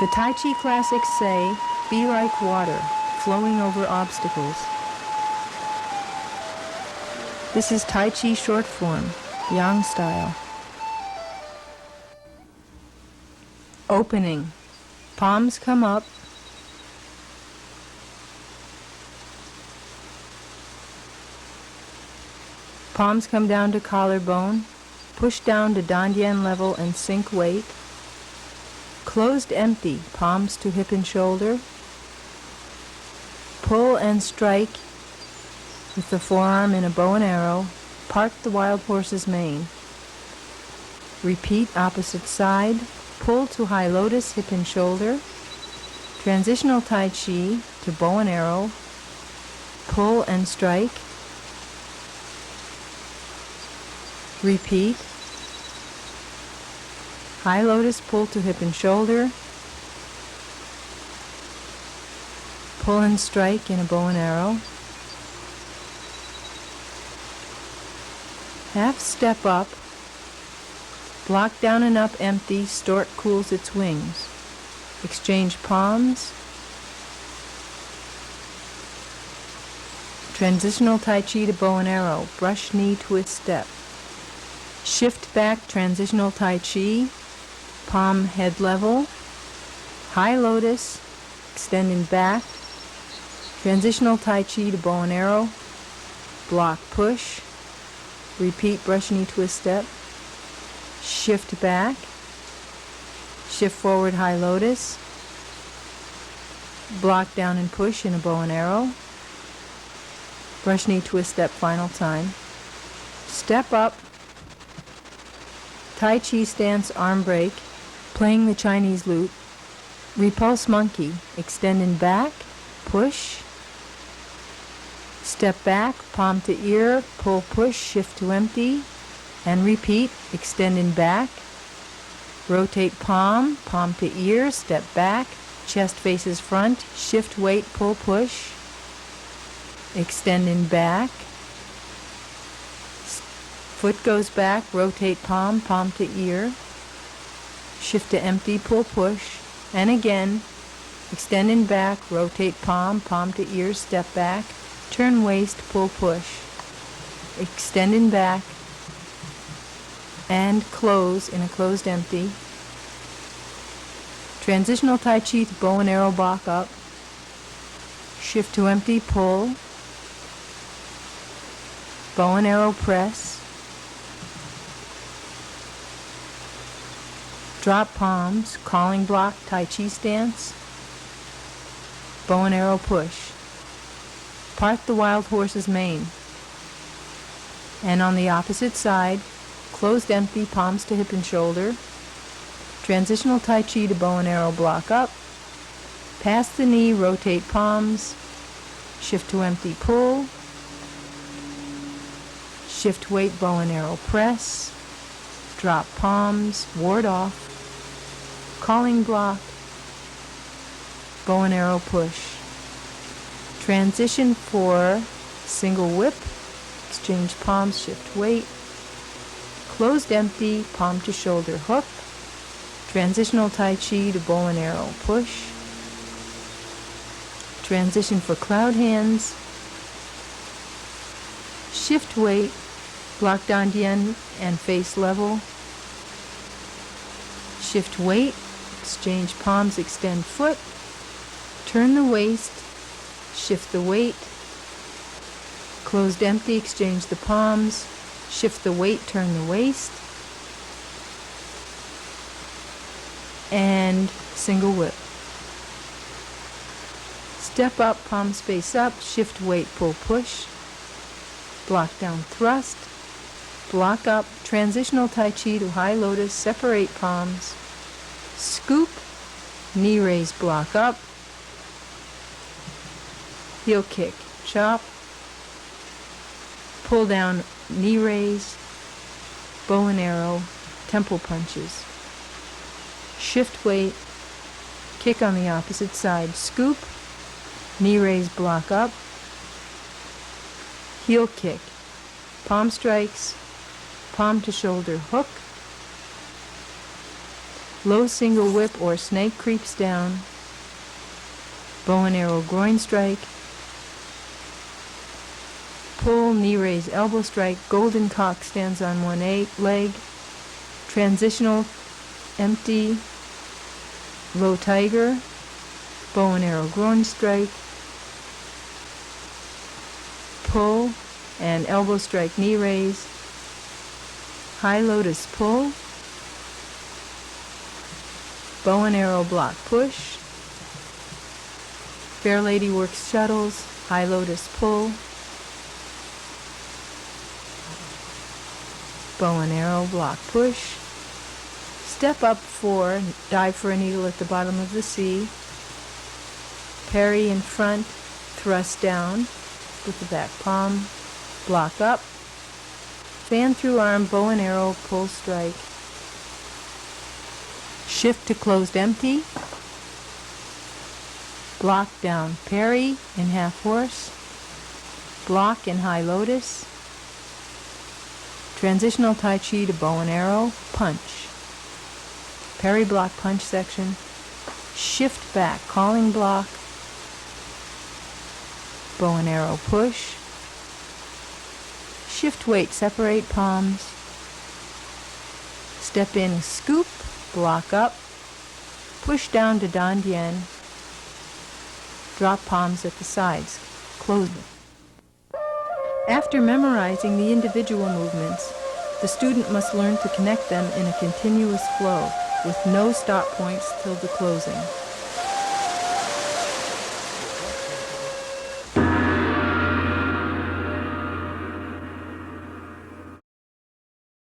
The Tai Chi classics say, be like water, flowing over obstacles. This is Tai Chi short form, Yang style. Opening. Palms come up. Palms come down to collarbone. Push down to dandian level and sink weight. Closed empty, palms to hip and shoulder. Pull and strike with the forearm in a bow and arrow. Part the wild horse's mane. Repeat opposite side. Pull to high lotus, hip and shoulder. Transitional Tai Chi to bow and arrow. Pull and strike. Repeat. High lotus, pull to hip and shoulder. Pull and strike in a bow and arrow. Half step up. Block down and up empty, stork cools its wings. Exchange palms. Transitional Tai Chi to bow and arrow. Brush knee, twist step. Shift back, transitional Tai Chi. Palm head level. High lotus, extending back. Transitional Tai Chi to bow and arrow. Block push. Repeat brush knee twist step. Shift back. Shift forward high lotus. Block down and push in a bow and arrow. Brush knee twist step final time. Step up. Tai Chi stance arm break. Playing the Chinese lute. Repulse monkey. Extend and back. Push. Step back. Palm to ear. Pull push. Shift to empty. And repeat. Extend and back. Rotate palm. Palm to ear. Step back. Chest faces front. Shift weight. Pull push. Extend and back. Foot goes back. Rotate palm. Palm to ear. Shift to empty, pull push, and again, extend and back, rotate palm, palm to ear, step back, turn waist, pull push, extend and back, and close in a closed empty. Transitional Tai Chi to bow and arrow block up, shift to empty, pull, bow and arrow press, drop palms, calling block, Tai Chi stance, bow and arrow push. Part the wild horse's mane. And on the opposite side, closed empty, palms to hip and shoulder. Transitional Tai Chi to bow and arrow block up. Pass the knee, rotate palms, shift to empty, pull. Shift weight, bow and arrow press. Drop palms, ward off. Calling block, bow and arrow push. Transition for single whip, exchange palms, shift weight. Closed empty, palm to shoulder hook. Transitional Tai Chi to bow and arrow push. Transition for cloud hands. Shift weight, block dandian and face level. Shift weight, exchange palms, extend foot, turn the waist, shift the weight, closed empty, exchange the palms, shift the weight, turn the waist, and single whip. Step up, palms face up, shift weight, pull push, block down thrust, block up, transitional Tai Chi to high lotus, separate palms, scoop, knee raise, block up, heel kick, chop, pull down, knee raise, bow and arrow, temple punches, shift weight, kick on the opposite side, scoop, knee raise, block up, heel kick, palm strikes, palm to shoulder hook, Low single whip or snake creeps down. Bow and arrow groin strike. Pull, knee raise, elbow strike. Golden cock stands on one leg. Transitional, empty, low tiger. Bow and arrow groin strike. Pull and elbow strike, knee raise. High lotus pull. Bow and arrow block push. Fair lady works shuttles. High lotus pull. Bow and arrow block push. Step up 4, dive for a needle at the bottom of the C. Parry in front, thrust down with the back palm, block up. Fan through arm, bow and arrow, pull strike. Shift to closed empty. Block down, parry in half horse. Block in high lotus. Transitional Tai Chi to bow and arrow, punch. Parry block punch section. Shift back, calling block. Bow and arrow push. Shift weight, separate palms. Step in, scoop, block up. Push down to Dan Dien. Drop palms at the sides, close them. After memorizing the individual movements, the student must learn to connect them in a continuous flow with no stop points till the closing.